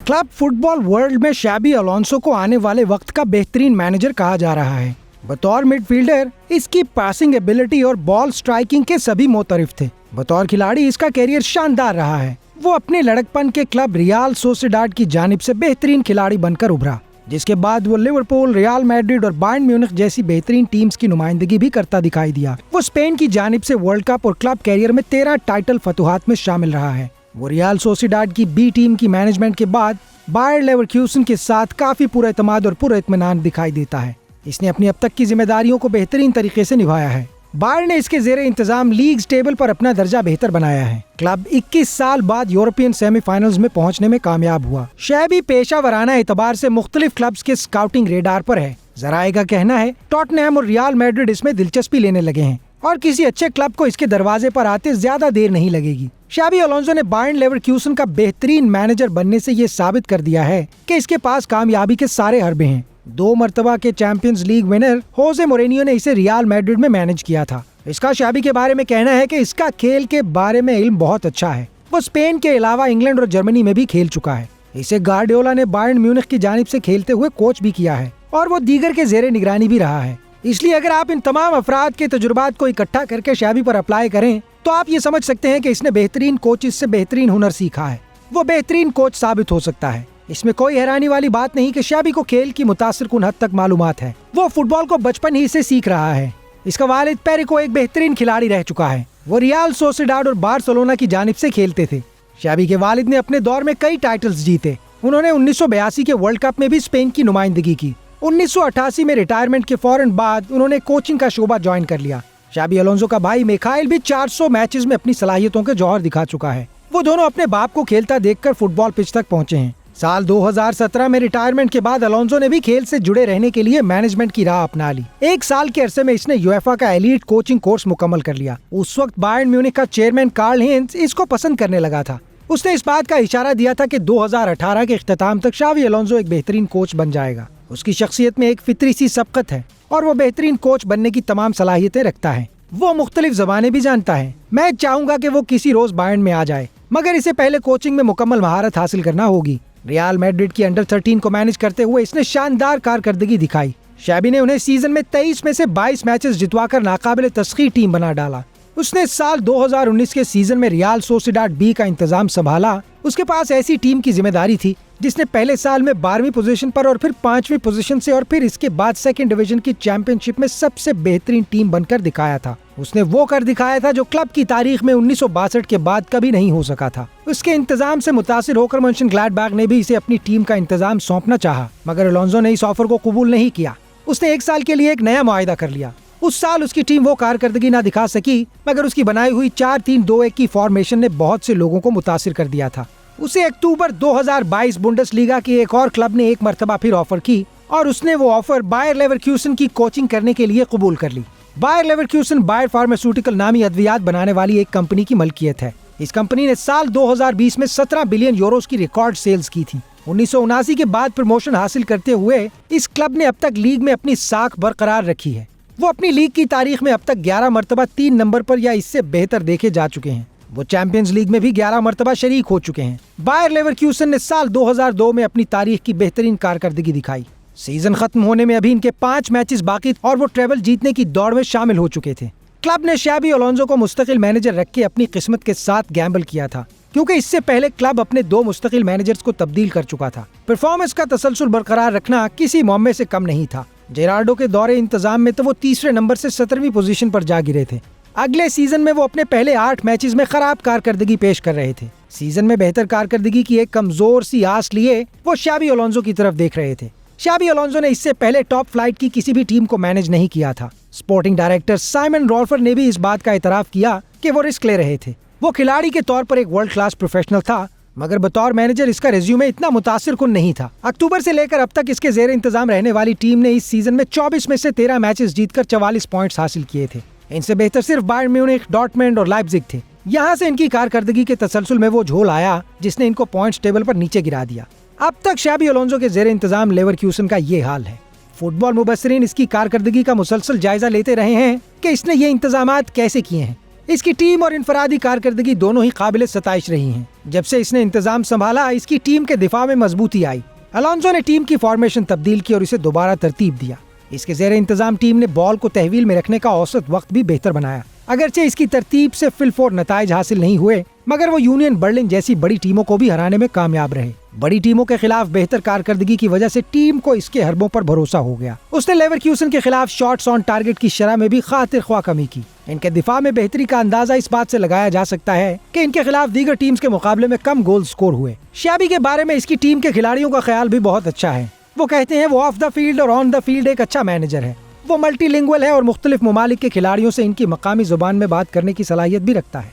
Club football world में शाबी Alonso को आने वाले वक्त का बेहतरीन मैनेजर कहा जा रहा है। बतौर मिडफील्डर इसकी पासिंग एबिलिटी और बॉल स्ट्राइकिंग के सभी मोतरिफ थे। बतौर खिलाड़ी इसका कैरियर शानदार रहा है। वो अपने लड़कपन के क्लब रियल सोसिएडाड की जानिब से बेहतरीन खिलाड़ी बनकर उभरा, जिसके बाद वो लिवरपूल, रियल मैड्रिड और बायर्न म्यूनिख जैसी बेहतरीन टीम्स की नुमाइंदगी भी करता दिखाई दिया। वो स्पेन की जानिब से वर्ल्ड कप और क्लब कैरियर में 13 टाइटल फतुहात में शामिल रहा है। वो रियल सोसिएडाड की बी टीम की मैनेजमेंट के बाद बायर लेवरक्यूसन के साथ काफी पुरएतमाद और पुरइत्मीनान दिखाई देता है। इसने अपनी अब तक की जिम्मेदारियों को बेहतरीन तरीके से निभाया है। बायर ने इसके जेरे इंतजाम लीग टेबल पर अपना दर्जा बेहतर बनाया है। क्लब 21 साल बाद यूरोपियन सेमीफाइनल्स में पहुंचने में कामयाब हुआ। शाबी पेशा वराना एतबार से मुख्तलिफ क्लब्स के स्काउटिंग रेडार पर है। जराए का कहना है टॉटनहम और रियल मैड्रिड इसमें दिलचस्पी लेने लगे हैं और किसी अच्छे क्लब को इसके दरवाजे पर आते ज्यादा देर नहीं लगेगी। शाबी अलोंसो ने बायर्न लेवरक्यूसन का बेहतरीन मैनेजर बनने से ये साबित कर दिया है कि इसके पास कामयाबी के सारे हरबे हैं। 2 मरतबा के चैंपियंस लीग विनर होजे मोरिनियो ने इसे रियल मैड्रिड में मैनेज किया था। इसका शाबी के बारे में कहना है कि इसका खेल के बारे में इल्म बहुत अच्छा है। वो स्पेन के अलावा इंग्लैंड और जर्मनी में भी खेल चुका है। इसे गार्डियोला ने बायर्न म्यूनिख की जानिब से खेलते हुए कोच भी किया है और वो दीगर के जेरे निगरानी भी रहा है। इसलिए अगर आप इन तमाम अफराद के तजुर्बात को इकट्ठा करके शाबी पर अप्लाई करें तो आप ये समझ सकते हैं कि इसने बेहतरीन कोचेस से बेहतरीन हुनर सीखा है। वो बेहतरीन कोच साबित हो सकता है। इसमें कोई हैरानी वाली बात नहीं कि शाबी को खेल की मुतासिर कुन हद तक मालूमात है। वो फुटबॉल को बचपन ही से सीख रहा है। इसका वालिद पेरिको एक बेहतरीन खिलाड़ी रह चुका है। वो रियल सोसिएडाड और बार्सिलोना की जानिब से खेलते थे। शाबी के वालिद ने अपने दौर में कई टाइटल्स जीते। उन्होंने 1982 के वर्ल्ड कप में भी स्पेन की नुमाइंदगी की। 1988 में रिटायरमेंट के फौरन बाद उन्होंने कोचिंग का शोबा ज्वाइन कर लिया। शाबी अलोंसो का भाई मिखाइल भी 400 मैचेस में अपनी सलाहियतों के जौहर दिखा चुका है। वो दोनों अपने बाप को खेलता देखकर फुटबॉल पिच तक पहुंचे हैं। साल 2017 में रिटायरमेंट के बाद अलोंसो ने भी खेल से जुड़े रहने के लिए मैनेजमेंट की राह अपना ली। 1 साल के अरसे में इसने यूएफए का एलीट कोचिंग कोर्स मुकम्मल कर लिया। उस वक्त बायर्न म्यूनिख का चेयरमैन कार्ल हेंज इसको पसंद करने लगा था। उसने इस बात का इशारा दिया था कि 2018 के इख्तिताम तक शाबी अलोंसो एक बेहतरीन कोच बन जाएगा। उसकी शख्सियत में एक फितरी सी सबकत है और वो बेहतरीन कोच बनने की तमाम सलाहियतें रखता है। वो मुख्तलिफ ज़बानें भी जानता है। मैं चाहूंगा कि वो किसी रोज बायर्न में आ जाए, मगर इसे पहले कोचिंग में मुकम्मल महारत हासिल करना होगी। रियल मैड्रिड की अंडर 13 को मैनेज करते हुए इसने शानदार कारकर्दगी दिखाई। शाबी ने उन्हें सीजन में 23 में से 22 मैचेस जितवाकर नाकाबिले तस्खीर टीम बना डाला। उसने साल 2019 के सीजन में रियल सोसिएडाड बी का इंतजाम संभाला। उसके पास ऐसी टीम की जिम्मेदारी थी जिसने पहले साल में 12वीं पोजीशन पर और फिर 5वीं पोजीशन से और फिर इसके बाद सेकंड डिवीजन की चैंपियनशिप में सबसे बेहतरीन टीम बनकर दिखाया था। उसने वो कर दिखाया था जो क्लब की तारीख में 1962 के बाद कभी नहीं हो सका था। उसके इंतजाम से मुतासिर होकर मönchengladbach ने भी इसे अपनी टीम का इंतजाम सौंपना चाहा, मगर अलोंसो ने इस ऑफर को कबूल नहीं किया। उसने 1 साल के लिए एक नया मुआहिदा कर लिया। उस साल उसकी टीम वो कारकर्दगी ना दिखा सकी, मगर उसकी बनाई हुई 4-3-2-1 की फॉर्मेशन ने बहुत से लोगों को मुतासिर कर दिया था। उसे अक्टूबर 2022 बुंडेसलीगा की एक और क्लब ने एक मरतबा फिर ऑफर की और उसने वो ऑफर बायर लेवरक्यूसन की कोचिंग करने के लिए कबूल कर ली। बायर लेवरक्यूसन बायर फार्मास्यूटिकल नामी अद्वियात बनाने वाली एक कंपनी की मलकियत है। इस कंपनी ने साल 2020 में 17 बिलियन यूरोस की रिकॉर्ड सेल्स की थी। 1979 के बाद प्रमोशन हासिल करते हुए इस क्लब ने अब तक लीग में अपनी साख बरकरार रखी है। वो अपनी लीग की तारीख में अब तक 11 मरतबा 3 नंबर पर या इससे बेहतर देखे जा चुके हैं। वो चैंपियंस लीग में भी 11 मरतबा शरीक हो चुके हैं। बायर लेवरक्यूसन ने साल 2002 में अपनी तारीख की बेहतरीन कारकर्दगी दिखाई। सीजन खत्म होने में अभी इनके 5 मैचेस बाकी और वो ट्रेबल जीतने की दौड़ में शामिल हो चुके थे। क्लब ने शाबी अलोंसो को मुस्तकिल मैनेजर रख के अपनी किस्मत के साथ गैम्बल किया था, क्योंकि इससे पहले क्लब अपने 2 मुस्तकिल मैनेजर्स को तब्दील कर चुका था। परफॉर्मेंस का तसलसल बरकरार रखना किसी मौमे से कम नहीं था। जेरार्डो के दौरे इंतजाम में तो वो 3रे नंबर से 17वीं पोजीशन पर जा गिरे थे। अगले सीजन में वो अपने पहले 8 मैचेस में खराब कारकर्दगी पेश कर रहे थे। सीजन में बेहतर कारकर्दगी की एक कमजोर सी आस लिए वो शाबी अलोंसो की तरफ देख रहे थे। शाबी अलोंसो ने इससे पहले टॉप फ्लाइट की किसी भी टीम को मैनेज नहीं किया था। स्पोर्टिंग डायरेक्टर साइमन रॉल्फर ने भी इस बात का इतराफ किया कि वो रिस्क ले रहे थे। वो खिलाड़ी के तौर पर एक वर्ल्ड क्लास प्रोफेशनल था, मगर बतौर मैनेजर इसका रिज्यूमे इतना मुतासिर कुन नहीं था। अक्टूबर से लेकर अब तक इसके जेर इंतजाम रहने वाली टीम ने इस सीजन में 24 में से 13 मैचेस जीतकर 44 पॉइंट्स हासिल किए थे। इनसे बेहतर सिर्फ बायर्न म्यूनिख, डॉर्टमुंड और लाइप्जिग थे। यहाँ से इनकी कारकर्दगी के तसलसल में वो झोल आया जिसने इनको पॉइंट्स टेबल पर नीचे गिरा दिया। अब तक शाबी अलोंसो के जेर इंतजाम लेवरक्यूसन का ये हाल है। फुटबॉल मुबस्सिरीन इसकी कारकर्दगी का मुसलसल जायजा लेते रहे हैं कि इसने ये इंतजामात कैसे किए हैं। इसकी टीम और इनफरादी कारकर्दगी दोनों ही काबिल सताइश रही हैं। जब से इसने इंतजाम संभाला, इसकी टीम के दिफा में मजबूती आई। अलोंसो ने टीम की फॉर्मेशन तब्दील की और इसे दोबारा तरतीब दिया। इसके ज़ेरे इंतजाम टीम ने बॉल को तहवील में रखने का औसत वक्त भी बेहतर बनाया। अगरचे इसकी तरतीब से फिलफोर नताइज हासिल नहीं हुए, मगर वो यूनियन बर्लिन जैसी बड़ी टीमों को भी हराने में कामयाब रहे। बड़ी टीमों के खिलाफ बेहतर कारकर्दगी की वजह से टीम को इसके हरबों पर भरोसा हो गया। उसने लेवरक्यूसन के खिलाफ शॉट्स ऑन टारगेट की शरह में भी खातिर ख्वाह कमी की। इनके दिफा में बेहतरी का अंदाजा इस बात से लगाया जा सकता है कि इनके खिलाफ दीगर टीम्स के मुकाबले में कम गोल स्कोर हुए। शाबी के बारे में इसकी टीम के खिलाड़ियों का ख्याल भी बहुत अच्छा है। वो कहते हैं वो ऑफ द फील्ड और ऑन द फील्ड एक अच्छा मैनेजर है। वो मल्टीलिंगुअल है और मुख्तलिफ ममालिक के खिलाड़ियों से इनकी मकामी जुबान में बात करने की सलाहियत भी रखता है।